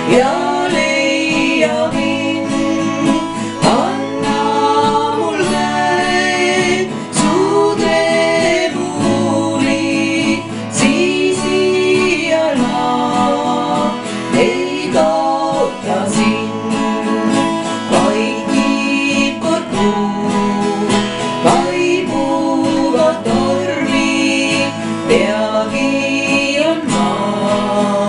ja leia mind. Anna mul käed su tremuli, siis iial ma ei kaota sind. Vaikib kord kuu, vaibuvad tormid, peagi on maa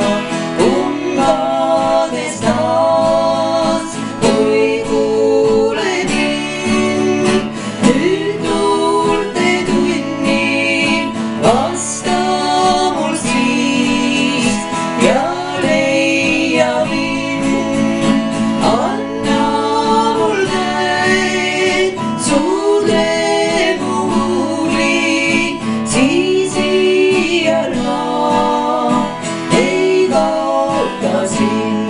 umbades taas. Kui kuuled mind nüüd tuulte tunnil, vasta mul siis ja leia mind. Anna mul käed su tremuli, siis iial ma ei kaota sind.